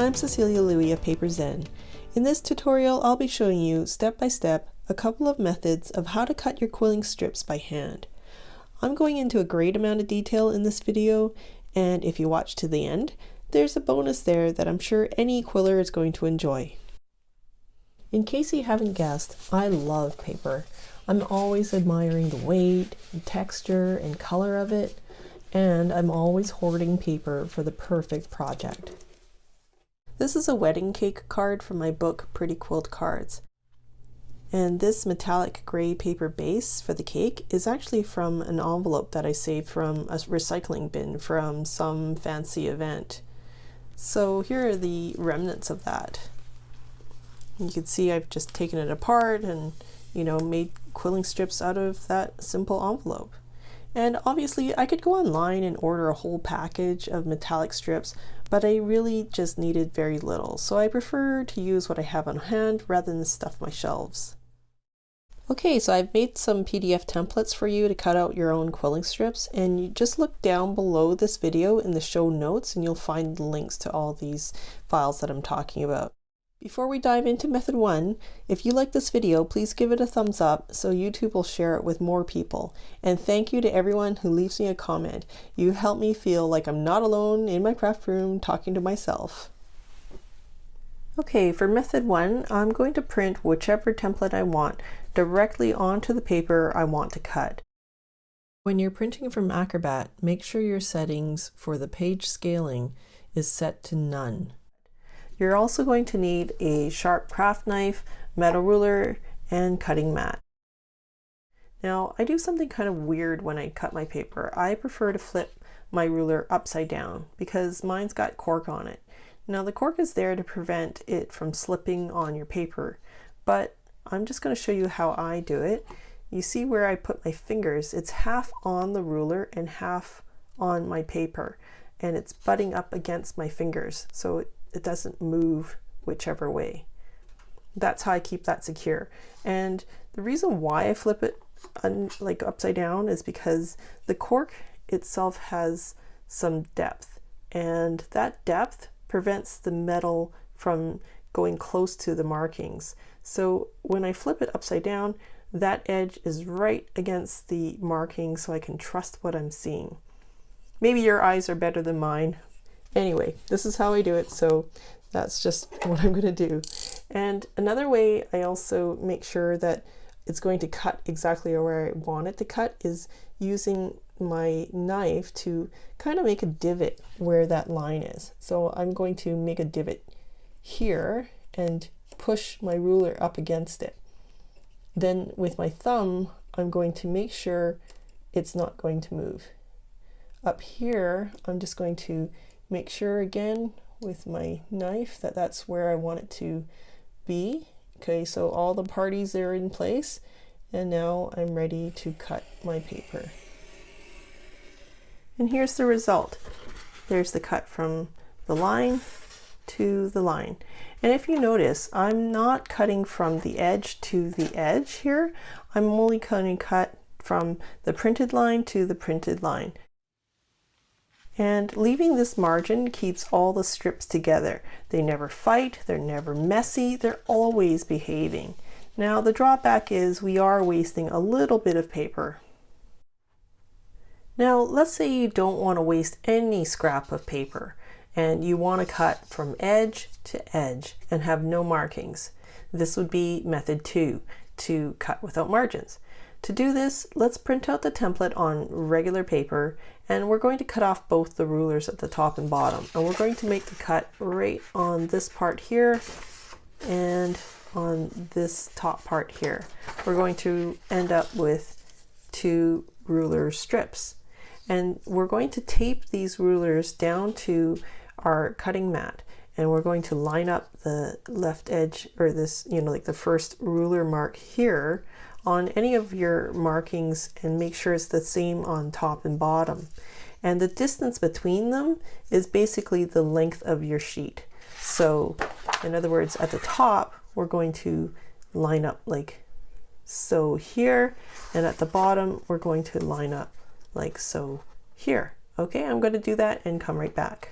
I'm Cecilia Louie of Paper Zen. In this tutorial, I'll be showing you step by step a couple of methods of how to cut your quilling strips by hand. I'm going into a great amount of detail in this video, and if you watch to the end, there's a bonus there that I'm sure any quiller is going to enjoy. In case you haven't guessed, I love paper. I'm always admiring the weight, and texture, and color of it, and I'm always hoarding paper for the perfect project. This is a wedding cake card from my book Pretty Quilt Cards. And this metallic gray paper base for the cake is actually from an envelope that I saved from a recycling bin from some fancy event. So here are the remnants of that. You can see I've just taken it apart and, made quilling strips out of that simple envelope. And obviously I could go online and order a whole package of metallic strips, but I really just needed very little. So I prefer to use what I have on hand rather than stuff my shelves. Okay, so I've made some PDF templates for you to cut out your own quilling strips, and you just look down below this video in the show notes and you'll find links to all these files that I'm talking about. Before we dive into method 1, if you like this video, please give it a thumbs up so YouTube will share it with more people. And thank you to everyone who leaves me a comment. You help me feel like I'm not alone in my craft room talking to myself. Okay, for method 1, I'm going to print whichever template I want directly onto the paper I want to cut. When you're printing from Acrobat, make sure your settings for the page scaling is set to none. You're also going to need a sharp craft knife, metal ruler, and cutting mat. Now, I do something kind of weird when I cut my paper. I prefer to flip my ruler upside down because mine's got cork on it. Now, the cork is there to prevent it from slipping on your paper, but I'm just going to show you how I do it. You see where I put my fingers? It's half on the ruler and half on my paper, and it's butting up against my fingers, so it doesn't move whichever way. That's how I keep that secure. And the reason why I flip it like upside down is because the cork itself has some depth, and that depth prevents the metal from going close to the markings. So when I flip it upside down, that edge is right against the marking so I can trust what I'm seeing. Maybe your eyes are better than mine. Anyway, this is how I do it, so that's just what I'm going to do. And another way I also make sure that it's going to cut exactly where I want it to cut is using my knife to kind of make a divot where that line is. So I'm going to make a divot here and push my ruler up against it. Then with my thumb, I'm going to make sure it's not going to move. Up here, I'm just going to make sure again with my knife that that's where I want it to be. Okay, so all the parties are in place, and now I'm ready to cut my paper. And here's the result. There's the cut from the line to the line. And if you notice, I'm not cutting from the edge to the edge here. I'm only going to cut from the printed line to the printed line. And leaving this margin keeps all the strips together. They never fight, they're never messy, they're always behaving. Now the drawback is we are wasting a little bit of paper. Now let's say you don't want to waste any scrap of paper and you want to cut from edge to edge and have no markings. This would be method 2, to cut without margins. To do this, let's print out the template on regular paper, and we're going to cut off both the rulers at the top and bottom. And we're going to make the cut right on this part here and on this top part here. We're going to end up with 2 ruler strips. And we're going to tape these rulers down to our cutting mat. And we're going to line up the left edge, or this, like the first ruler mark here, on any of your markings, and make sure it's the same on top and bottom. And the distance between them is basically the length of your sheet. So in other words, at the top, we're going to line up like so here, and at the bottom, we're going to line up like so here. Okay, I'm going to do that and come right back.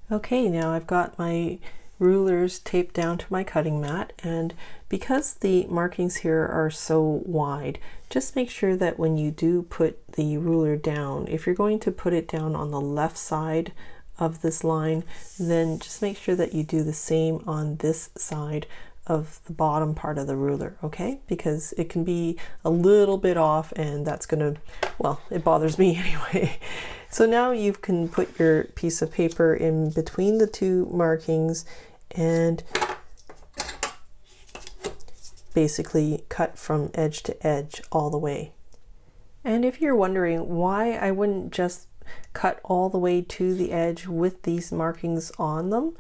Okay, now I've got my rulers taped down to my cutting mat, and because the markings here are so wide, just make sure that when you do put the ruler down, if you're going to put it down on the left side of this line, then just make sure that you do the same on this side of the bottom part of the ruler, okay? Because it can be a little bit off, and that's gonna, well, it bothers me anyway. So now you can put your piece of paper in between the two markings and basically cut from edge to edge all the way. And if you're wondering why I wouldn't just cut all the way to the edge with these markings on them,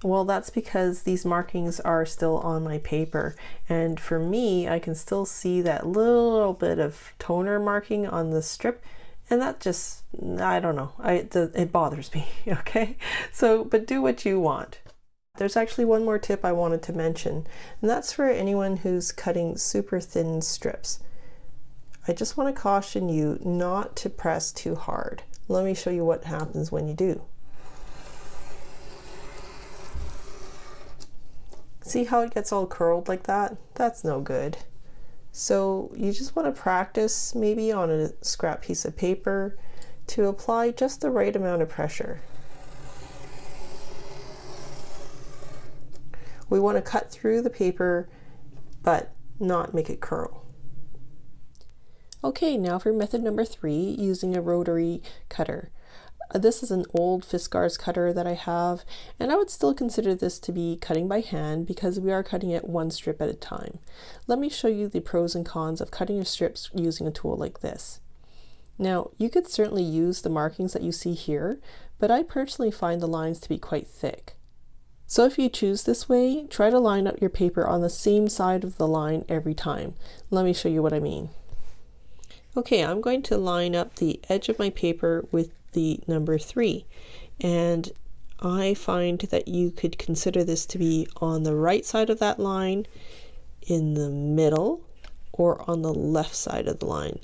well, that's because these markings are still on my paper, and for me, I can still see that little bit of toner marking on the strip, and that just, I don't know, it bothers me, okay? So, but do what you want. There's actually one more tip I wanted to mention, and that's for anyone who's cutting super thin strips. I just want to caution you not to press too hard. Let me show you what happens when you do. See how it gets all curled like that? That's no good. So you just want to practice maybe on a scrap piece of paper to apply just the right amount of pressure. We want to cut through the paper, but not make it curl. Okay, now for method number 3, using a rotary cutter. This is an old Fiskars cutter that I have, and I would still consider this to be cutting by hand because we are cutting it one strip at a time. Let me show you the pros and cons of cutting your strips using a tool like this. Now, you could certainly use the markings that you see here, but I personally find the lines to be quite thick. So if you choose this way, try to line up your paper on the same side of the line every time. Let me show you what I mean. Okay, I'm going to line up the edge of my paper with the number 3, and I find that you could consider this to be on the right side of that line, in the middle, or on the left side of the line.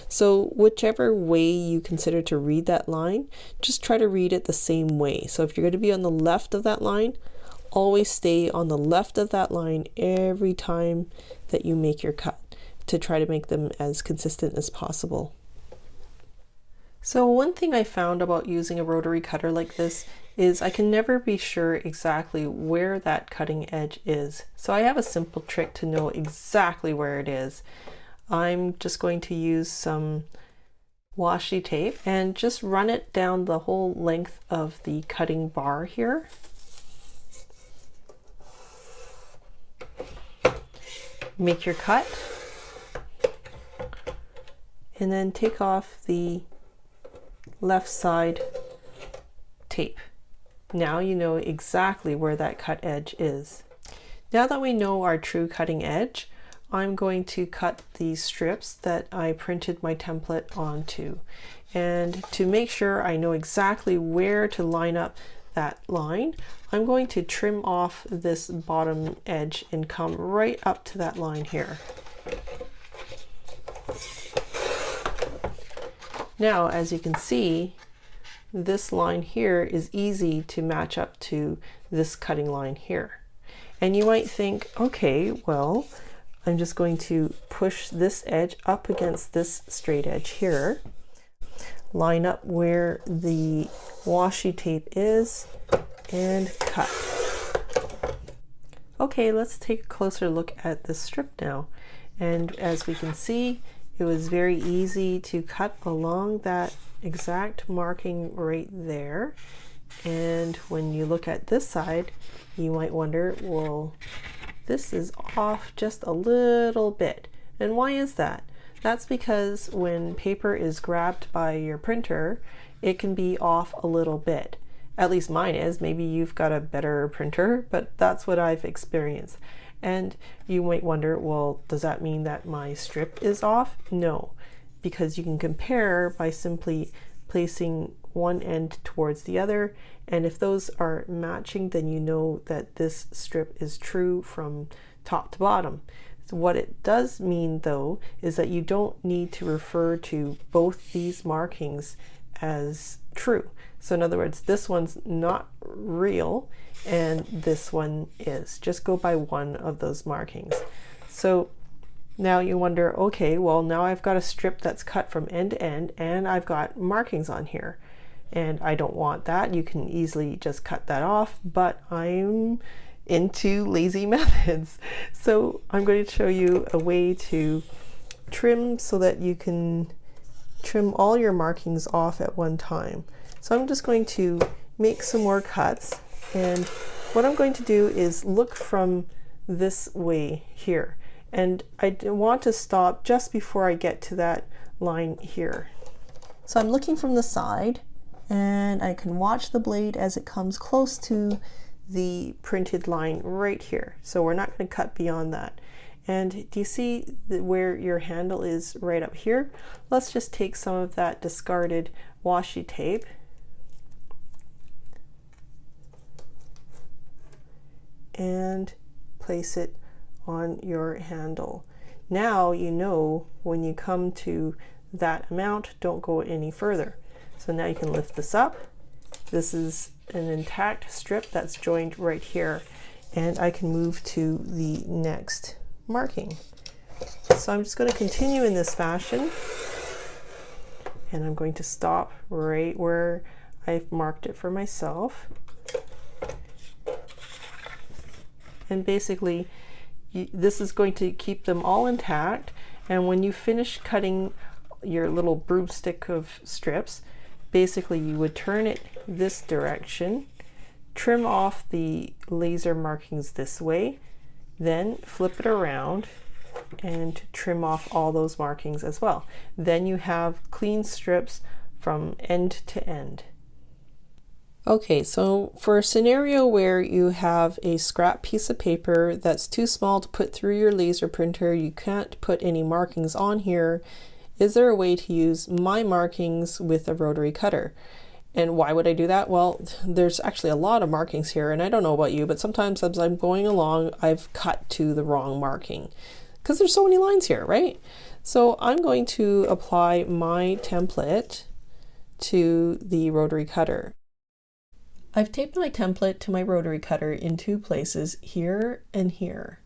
So whichever way you consider to read that line, just try to read it the same way. So if you're going to be on the left of that line, always stay on the left of that line every time that you make your cut, to try to make them as consistent as possible. So one thing I found about using a rotary cutter like this is I can never be sure exactly where that cutting edge is. So I have a simple trick to know exactly where it is. I'm just going to use some washi tape and just run it down the whole length of the cutting bar here. Make your cut, and then take off the left side tape. Now you know exactly where that cut edge is. Now that we know our true cutting edge, I'm going to cut these strips that I printed my template onto. And to make sure I know exactly where to line up that line, I'm going to trim off this bottom edge and come right up to that line here. Now, as you can see, this line here is easy to match up to this cutting line here. And you might think, okay, well, I'm just going to push this edge up against this straight edge here, line up where the washi tape is, and cut. Okay, let's take a closer look at this strip now. And as we can see, it was very easy to cut along that exact marking right there. And when you look at this side, you might wonder, well, this is off just a little bit. And why is that? That's because when paper is grabbed by your printer, it can be off a little bit. At least mine is. Maybe you've got a better printer, but that's what I've experienced. And you might wonder, well, does that mean that my strip is off? No, because you can compare by simply placing one end towards the other, and if those are matching, then you know that this strip is true from top to bottom. So what it does mean, though, is that you don't need to refer to both these markings as true. So in other words, this one's not real and this one is. Just go by one of those markings. So now you wonder, okay, well now I've got a strip that's cut from end to end and I've got markings on here and I don't want that. You can easily just cut that off, but I'm into lazy methods. So I'm going to show you a way to trim so that you can trim all your markings off at one time. So I'm just going to make some more cuts, and what I'm going to do is look from this way here, and I want to stop just before I get to that line here. So I'm looking from the side and I can watch the blade as it comes close to the printed line right here. So we're not going to cut beyond that. And do you see where your handle is right up here? Let's just take some of that discarded washi tape and place it on your handle. Now you know when you come to that amount, don't go any further. So now you can lift this up. This is an intact strip that's joined right here, and I can move to the next marking. So I'm just going to continue in this fashion, and I'm going to stop right where I've marked it for myself. And basically this is going to keep them all intact, and when you finish cutting your little broomstick of strips, basically you would turn it this direction, trim off the laser markings this way, then flip it around and trim off all those markings as well. Then you have clean strips from end to end. Okay, so for a scenario where you have a scrap piece of paper that's too small to put through your laser printer, you can't put any markings on here, is there a way to use my markings with a rotary cutter? And why would I do that? Well, there's actually a lot of markings here, and I don't know about you, but sometimes as I'm going along, I've cut to the wrong marking because there's so many lines here, right? So I'm going to apply my template to the rotary cutter. I've taped my template to my rotary cutter in two places, here and here.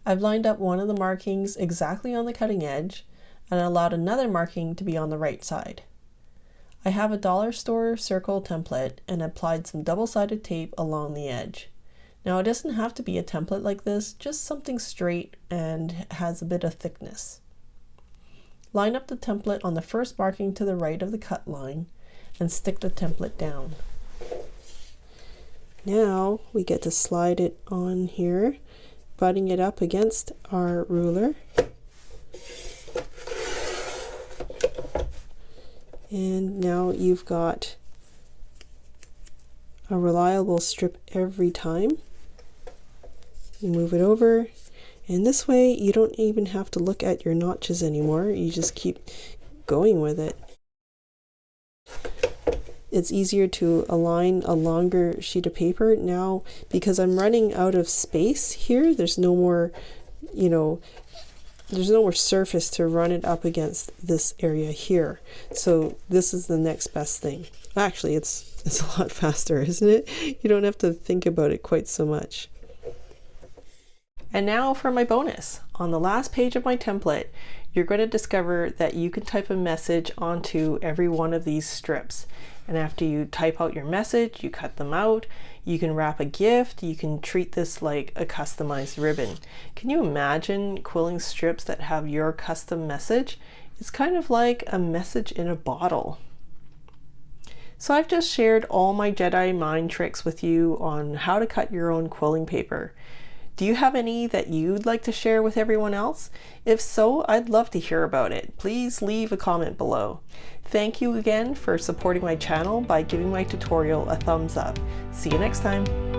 I've lined up one of the markings exactly on the cutting edge and allowed another marking to be on the right side. I have a dollar store circle template and applied some double-sided tape along the edge. Now it doesn't have to be a template like this, just something straight and has a bit of thickness. Line up the template on the first marking to the right of the cut line and stick the template down. Now we get to slide it on here, butting it up against our ruler. And now you've got a reliable strip every time. You move it over, and this way you don't even have to look at your notches anymore. You just keep going with it. It's easier to align a longer sheet of paper now because I'm running out of space here. There's no more, there's no more surface to run it up against this area here. So this is the next best thing. Actually, it's a lot faster, isn't it? You don't have to think about it quite so much. And now for my bonus. On the last page of my template, you're going to discover that you can type a message onto every one of these strips. And after you type out your message, you cut them out, you can wrap a gift, you can treat this like a customized ribbon. Can you imagine quilling strips that have your custom message? It's kind of like a message in a bottle. So I've just shared all my Jedi mind tricks with you on how to cut your own quilling paper. Do you have any that you'd like to share with everyone else? If so, I'd love to hear about it. Please leave a comment below. Thank you again for supporting my channel by giving my tutorial a thumbs up. See you next time.